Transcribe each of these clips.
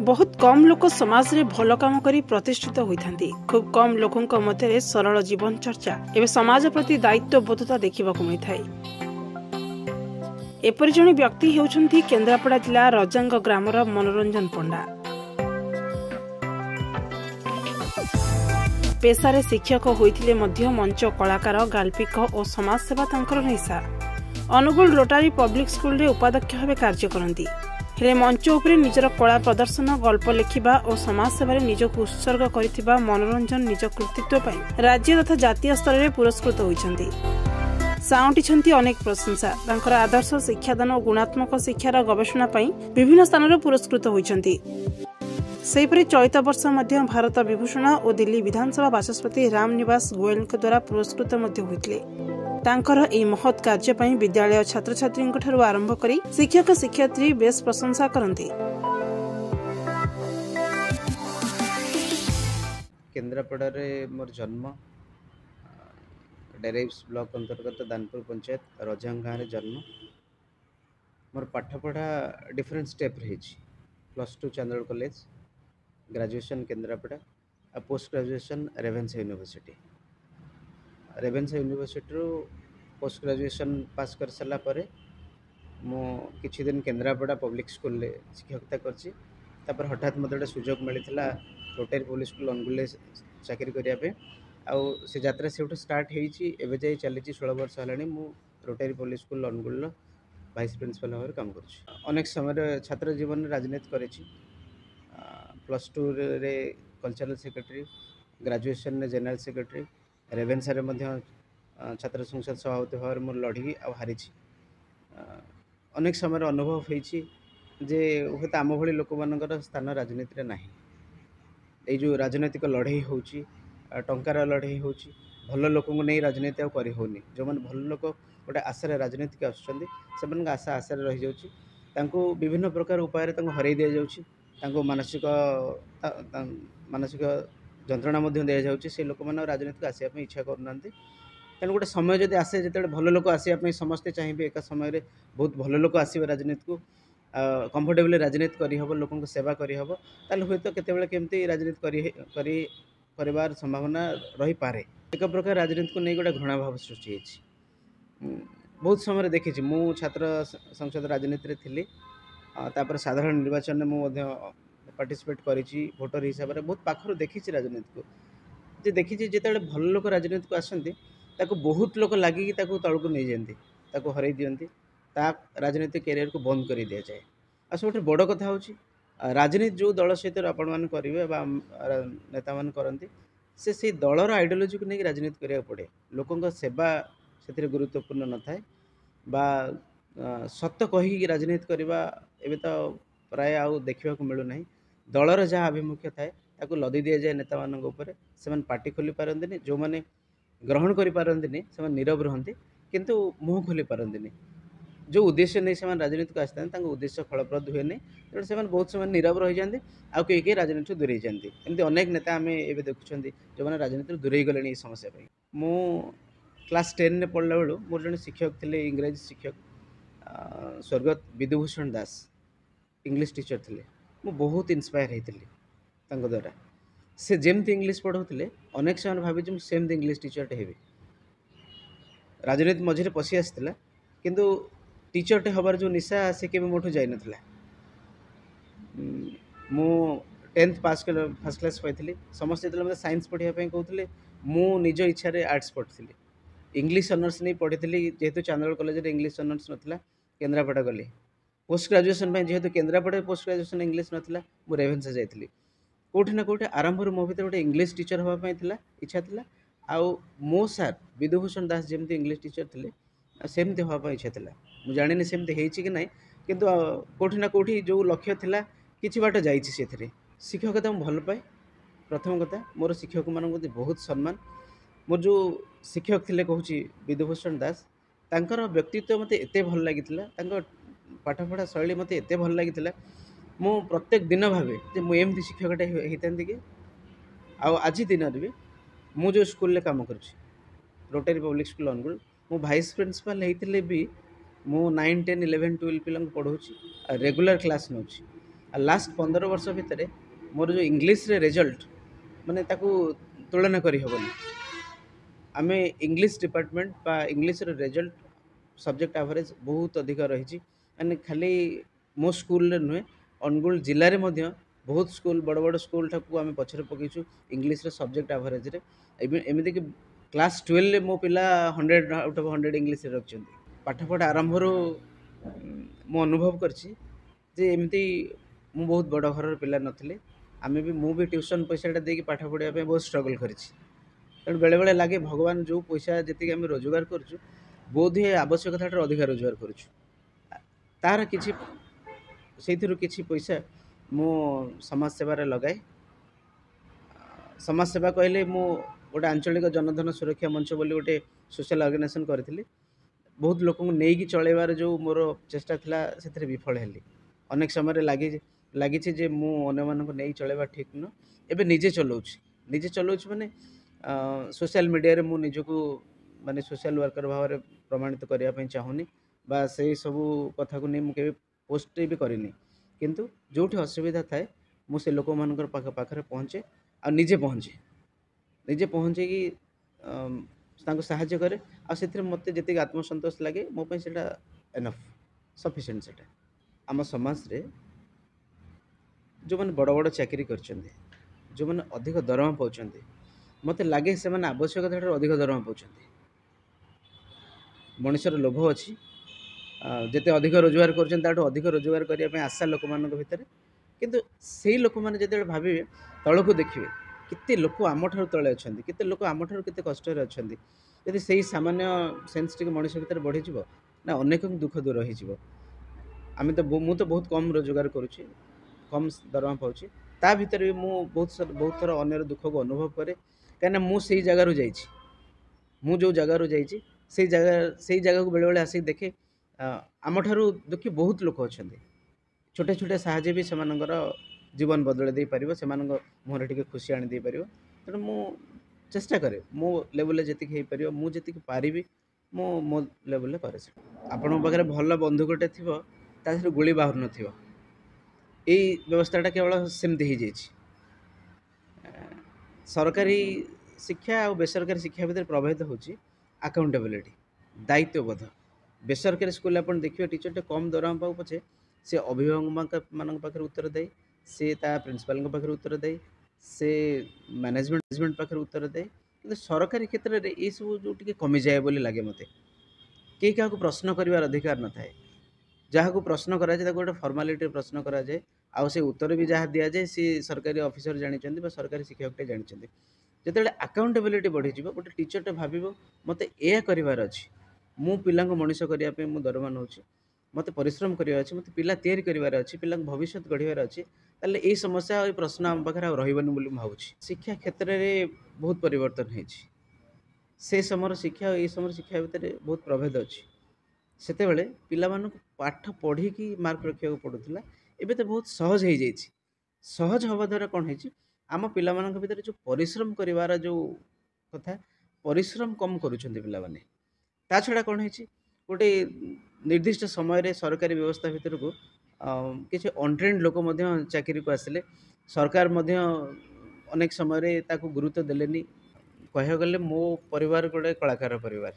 बहुत कम लोक समाज रे भल काम करी प्रतिष्ठित होइथांती। खूब कम लोकंक मध्य सरल जीवन चर्चा एवं समाज प्रति दायित्व बोधता देखा मिलता। एपरि जणे व्यक्ति हेउछंती केन्द्रापड़ा जिला रजांग ग्रामर मनोरंजन पंडा। पेशारे शिक्षक होइथिले मध्य मंच कलाकार गाल्पिक और समाज सेवा तांकर निशा। अनुगुल रोटारी पब्लिक स्कूल रे उपाध्यक्ष भाव कार्य करती। हेले मंच उपरे निजर कला प्रदर्शन गल्प लिखिबा और समाज सेवारे निजक उत्सर्ग करिथिबा मनोरंजन निज कृतित्व पई राज्य तथा जातीय स्तर में पुरस्कृत होइछंती। साउंटिछंती अनेक प्रशंसा। तांकर आदर्श शिक्षादान और गुणात्मक शिक्षार गवेषणा पई विभिन्न स्थान में पुरस्कृत होइछंती। सेहीपरि चलित वर्ष मध्य भारत विभूषण और दिल्ली विधानसभा बाचस्पति राम निवास गोयल द्वारा पुरस्कृत होते। तांकर एही महत् कार्य पई विद्यालय छात्र छात्री ठारू आरंभ करी शिक्षक शिक्षयित्री बेस प्रशंसा करती। केन्द्रापड़ा मोर जन्म डेरेब्स ब्लॉक अंतर्गत दानपुर पंचायत रजांग गाँव में जन्म। मोर पाठपढ़ा डिफरेंट स्टेप रही। +2 चांदोड़ कॉलेज, ग्रेजुएशन केन्द्रापड़ा और post graduation Ravenshaw university. Ravenshaw university post graduation pass कर सारा पर मु किछि दिन केन्द्रापड़ा पब्लिक स्कूल रे शिक्षकता करछि। तापर हठात मते सुजोग मिलता रोटारी पब्लिक स्कूल अनुगुल चाकरी करने आउ से यात्रा से स्टार्ट होती। एवं जाए चली 16 वर्ष है मु rotary public school Angul vice principal भाव काम कर। अनेक समय छात्र जीवन में राजनीति कर +2 रे कल्चरल सेक्रेटरी, ग्रेजुएशन में जनरल सेक्रेटरी, रेवेन्सा रे मध्य छात्र संसद सभापति भाव मोर लड़ी आ हारी। अनेक समय अनुभव होती जे हूँ आम भली लोक मान स्थान राजनीति ना। यो राजनैतिक लड़े हो टंकार लड़े हो भल लोक को नहीं राजनीति आरी होनी। जो मैंने भल लोक गोटे आशार राजनीति आसान आशा आशार रही जाऊँ विभिन्न प्रकार उपाय हरई दि जाऊँ मानसिक मानसिक जंत्रणा दि जाऊँ। से लोक मैंने राजनीति को आसापी इच्छा करना। तेणु गोटे समय जब आसे जो भल लोक आसापी समस्ते चाहिए एक समय बहुत भल लोक आसवे राजनीति को कंफर्टेबली राजनीति करहब लोक सेवा करहब ताल हूँ तो केतबेले केमती राजनीति कर संभावना रही पारे। एक प्रकार राजनीति को नहीं गोटे घृणा भाव सृष्टि होती। बहुत समय देखी मु छात्र संसद राजनीति थी। तापर साधारण निर्वाचन में मुझे पार्टिसिपेट करी भोटर हिसाब से बहुत पाखर देखी राजनीति को जे देखी जिते भल लोक राजनीति को आसती बहुत लोक लगिकी तल को नहीं जाती हरई दिखती राजनीतिक कैरियर को बंद कर दि जाए। आ सब बड़ कथा हूँ राजनीति जो दल सहित आपण मैंने करेंगे नेता मान करती से दलर आइडियोलोजी को लेकिन राजनीति करा पड़े। लोकों सेवा से गुरुत्वपूर्ण न थाए बा सत्य कही राजनीति करवा एवं तो प्राय आउ देखा मिलूना। दलर जहाँ आभिमुख्य थाए लदी दि जाए नेता मान से पार्टी खोली पारती। जो मैंने ग्रहण करें से नीरव रहती किंतु मुँह खोली पारती। जो उद्देश्य नहीं से राजनीति को आसता उद्देश्य फलप्रद हुए नहीं। तेणु से बहुत समय नीरव रही जाती आउ कई राजनीति दूरे जाती। एमती अनेक नेता आम ए देखुं जो मैंने राजनीति दूरे गले समस्या पर। मु क्लास 10 में पढ़ला बेलू मोर जड़े शिक्षक थे इंग्रेजी शिक्षक स्वर्गत विधुभूषण दास इंग्लिश टीचर थे। मु बहुत इन्स्पायर होती द्वारा। से जमती इंग्लिश पढ़ाते अनेक समय भावी सेमती इंग्लिश टीचरटे हेबी। राजनीति मझे पशि आसाला किंतु टीचरटे हबार जो निशा से केबे मोठू जाई नथला। मु 10th पास कर फर्स्ट क्लास पाई। समस्त जो मतलब साइंस पढ़ाई कहते मु निज इच्छा आर्ट्स पढ़ी। इंग्लिश ऑनर्स नहीं पढ़ी जेहेतु चांदोड़ कॉलेज इंग्लिश ऑनर्स नाला केन्द्रापड़ा गली। पोस्ट ग्रेजुएशन जेहेतु केन्द्रापड़ा पोस्ट ग्रेजुएशन इंग्लिश नाला मु रेवेन्सा जाइली। कौटी ना कौटी आरंभ मो भर गोटे इंग्लिश टीचर हाँपाई इच्छा था। आउ मो सार विधुभूषण दास जमी इंग्लिश टीचर थे सेमती हाँपाई इच्छा था। मुझे जानी सेमती होती कि ना किंतु कौटी ना कौटी जो लक्ष्य था कि बाट जाइए। शिक्षकता मुझे भल पाए। प्रथम कथा मोर शिक्षक मान बहुत सम्मान। मोर जो शिक्षक थे कहूँ विधुभूषण दास तांकर व्यक्तित्व मत एत भल लगी पाठपढ़ा शैली मत एत भल लगी मु प्रत्येक दिन भावे जे मुझे शिक्षकटा होता कि आज दिन भी मु जो स्कूल काम कर रोटारी पब्लिक स्कूल अनुगुल मु वाइस प्रिंसिपल होते भी मु 9, 10, 11, 12 पिला पढ़ाऊँ रेगुलर क्लास नौ लास्ट 15 वर्ष भितर मोर जो इंग्लिश रे रिजल्ट माने ताकू तुलना करी हेबनी आम इंग्लिश डिपार्टमेंट बा इंग्लिश रे रिजल्ट सब्जेक्ट एवरेज बहुत अधिक रही माने खाली मो स्कूल रे नुहे अनुगुल जिले में बहुत स्कूल बड़ बड़ स्कूल टाक आम पछरे पकईचु इंग्लिश रे सब्जेक्ट एवरेज रे एमती कि क्लास 12 रे मो पिला 100 आउट ऑफ 100 इंग्लिश रे रखछन पाठपढ़ आरंभ मु अनुभव करछि जे एमती मु बहुत बड़ घर पिला नथिले आमे भी मु भी ट्यूशन पैसा देकी पाठ पढ़िया पे बहुत स्ट्रगल करिछि तेणु बेले बेले लगे भगवान जो पैसा जी आम रोजगार करुँ बोध हुए आवश्यकता अधिक रोजगार करुँ तार किसी से पैसा मु समाज सेवार लगाए समाज सेवा कहले मु गोटे आंचलिक जनधन सुरक्षा मंच बोली गोटे सोशल ऑर्गेनाइजेशन करी बहुत लोक नहीं चलैबार जो मोर चेष्टा थिला से विफल हेली अनेक समय लगी जे मु अन्य मानक नहीं चलैबा ठीक न एबे निजे चलाउछि माने सोशल मीडिया रे मु निजको माने सोशल वर्कर भाव में प्रमाणित करने ପାଇଁ चाहूनी बा से सब कथा को नहीं मुझे पोस्ट भी करनी किंतु जोठी असुविधा थाए मु से लोक मानकर पाखरे पहुँचे आ निजे पहुँचे कि तांको सहाय्य करे आ से मते जति आत्मसंतोष लगे मो पे सेटा एनफ सफिशिएंट सेटा आम समाज रे जो मैंने बड़ बड़ चाकरी करछन्ते जो मैंने अधिक दरमा पाउछन्ते मते लगे से मैंने आवश्यकता अधिक दरमा पाउछन्ते मनुष्यर लोभ अच्छी जिते अधिक रोजगार कर अधिक रोजगार करने आशा लोक मान भितर किंतु से लोक मैंने जो भावे तलक देखिए केते लोक आम ठार तले अच्छा केते लोक आम ठार केते कष्ट अच्छा यदि से सामान्य सेन्स टी मनुष्य भितर बढ़ी ना अनेक दुख दूर हो आम तो मु तो बहुत कम रोजगार करुँची कम दरमा पाऊँ ता भीतर भी मु बहुत थर अन्यर दुख को अनुभव करे कहीं मु से जगार मु जो जगार जाइए से जगह को बेले बेले आसिक देखे आम ठारू दुखी बहुत लोक अच्छा छोटे छोटे साहाଯ୍य भी सेमानंकर जीवन बदल दे पारिबो सेमानंक मुहर टिके खुशी आनी दे पारिबो तेणु मु चेष्टा करे मो लेवल जति हे पारिबो मु जति पारिबी मो लेवल करे आपण पाखरे भल बंधुकटे थिबो तासे गुली बाहर नथिबो एई व्यवस्थाटा केवल सेमती ही जाइछि सरकारी शिक्षा और बेसरकारी शिक्षा भितर प्रभावित होची अकाउंटेबिलिटी दायित्वबोध बेसरकारी स्कूल आप देखिए टीचर कम दरमा पाऊ पछे से अभिभावक मान पाखे उत्तर दे से प्रिंसिपाल पाखे उत्तर दे से मैनेजमेंट पाखे उत्तर दे कि सरकारी क्षेत्र में ये सब जो कमी जाए बोली लगे मत कई क्या प्रश्न कर अधिकार न थाए जहाँ को प्रश्न कराए गोटे फर्मालिटी प्रश्न कराए आउ से उत्तर भी जहाँ दि जाए सी सरकारी ऑफिसर जानते सरकारी शिक्षक जानते जिते अकाउंटेबिलिटी बढ़ी गोटे टीचर भाव मत यह करार अच्छी मु पिला मनीष करने मु दरमा नौ मत परिश्रम करार अच्छे मत पिला तैयारी करार अच्छी पिला भविष्य गढ़ार अच्छी ताले ये समस्या ये प्रश्न आम पाखे रही भावुँ शिक्षा क्षेत्र में बहुत परिवर्तन होती से समय शिक्षा और ये समय शिक्षा भितर बहुत प्रभेद अच्छी सेतेबेले पिला मानक पाठ पढ़ी की मार्क रखा पड़ूला एबे तो बहुत सहज हो जाइए सहज हवा द्वारा कौन है आम पिला मानक भितर जो परिश्रम करिवार जो कथा परिश्रम कम करुछन्ति पिला माने ता छड़ा कौन है गोटे निर्दिष्ट समय रे सरकारी व्यवस्था भितर को किसी अनट्रेन्ड लोक चाकरी को आसिले सरकार अनेक समय रे ताको गुरुत्व देलेनी कह गले मो परिवार गोटे कलाकार परिवार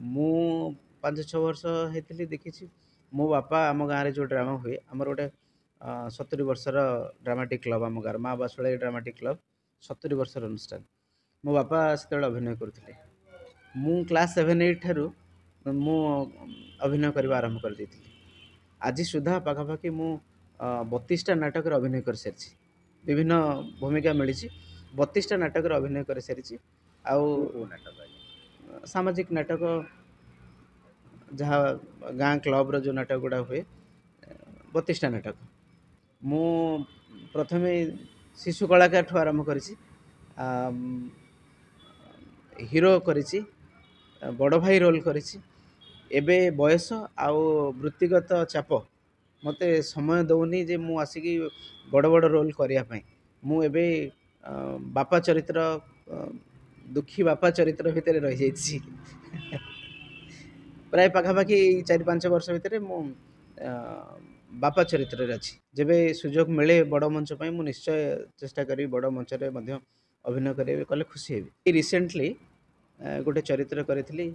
मु 5-6 वर्ष होती देखी मो बापा आम गाँव जो ड्रामा हुए आमर गोटे 70 वर्षर ड्रामाटिक क्लब आम गाँव माँ बासुला ड्रामाटिक क्लब 70 वर्षर अनुष्ठान मो बापा से अभिनय करते मु क्लास 7-8 ठारू मु अभिनय करने आरंभ कर देती आज सुधा पाखापाखि मु 32टा नाटक अभिनय कर सारी विभिन्न भूमिका मिली 32टा नाटक अभिनय कर सारी सामाजिक नाटक जहाँ गाँ क्लब रो जो नाटक गुड़ा हुए 32टा नाटक मु प्रथमे शिशु कलाकार ठू आरंभ करिछि हीरो करिछि बड़ भाई रोल करिछि एबे बयस आउ वृत्तिगत चाप मते समय दौनी जे मु आसिकी बड़ बड़ रोल करिया पई मु एबे बापा चरित्र दुखी बापा चरित्र भितर रही जाइछि प्राय पाखापाखि 4-5 वर्ष भितर मु बापा चरित्र अच्छी जेबे सुजोग मिले बड़ मंच मु निश्चय चेष्टा करी बड़ मंच अभिनय करें कले खुशी हेबी। रिसेंटली गोटे चरित्र करी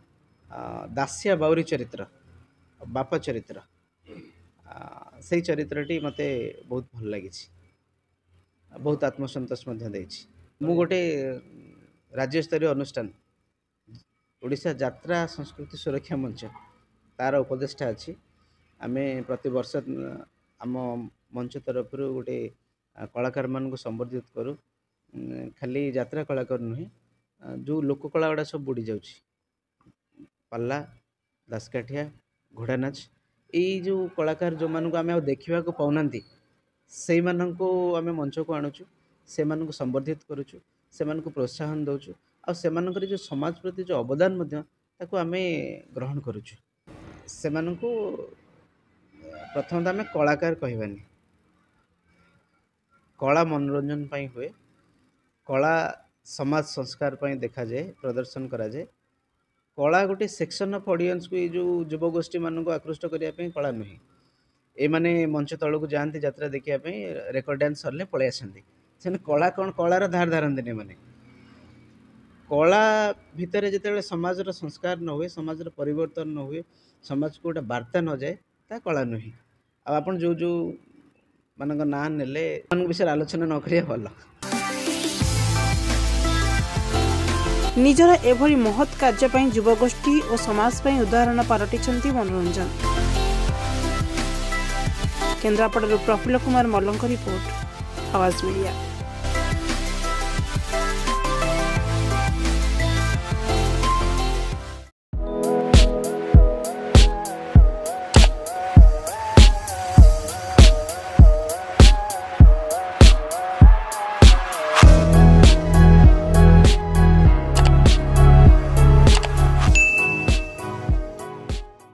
दासिया बाउरी चरित्र बापा चरित्र से चरित्रटी मते बहुत भल लगी बहुत आत्मसंतोष मु गोटे राज्य स्तरीय अनुष्ठान ओडिशा यात्रा संस्कृति सुरक्षा मंच तार उपदेष्टा अच्छी आमे प्रति वर्ष आम मंच तरफ गोटे कलाकार मान संबर्धित करूँ खाली यात्रा कलाकार नुहे जो लोक कला गुड़ा सब बुड़ी जाऊँ पाला दासकाठिया घोड़ा नाच यही जो कलाकार जो मानक आम देखा पाऊना से आम मंच को आणुचु से संबर्धित करुचु से प्रोत्साहन दौचु आ से जो समाज प्रति जो अवदान आम ग्रहण करुचु से प्रथम आम कलाकार कहबानी कला मनोरंजन पाई हुए कला समाज संस्कार पाई देखा जाए प्रदर्शन करा जाए कला गोटे सेक्शन ऑफ ऑडियंस को जो युवगोष्ठी मान को आकृष्ट करने कला नुहे ये माने मंच तल को जाती यात्रा देखापी रेकर्ड डांस सरले पलि आसती से कला कौन कलार धार धारती माने कला भितर जिते समाज संस्कार न हुए समाज परिवर्तन न हुए समाज को गोटे वार्ता न जाए ता कला नुहे आप जो जो मान ना नेले विषय आलोचना न करिया भल। निजर एभली महत् कार्य पई युवगोष्ठी और समाज पई उदाहरण पारटिछंती मनोरंजन। केन्द्रापड़ा प्रफुल्ल कुमार मल्लंक रिपोर्ट, आवाज मीडिया।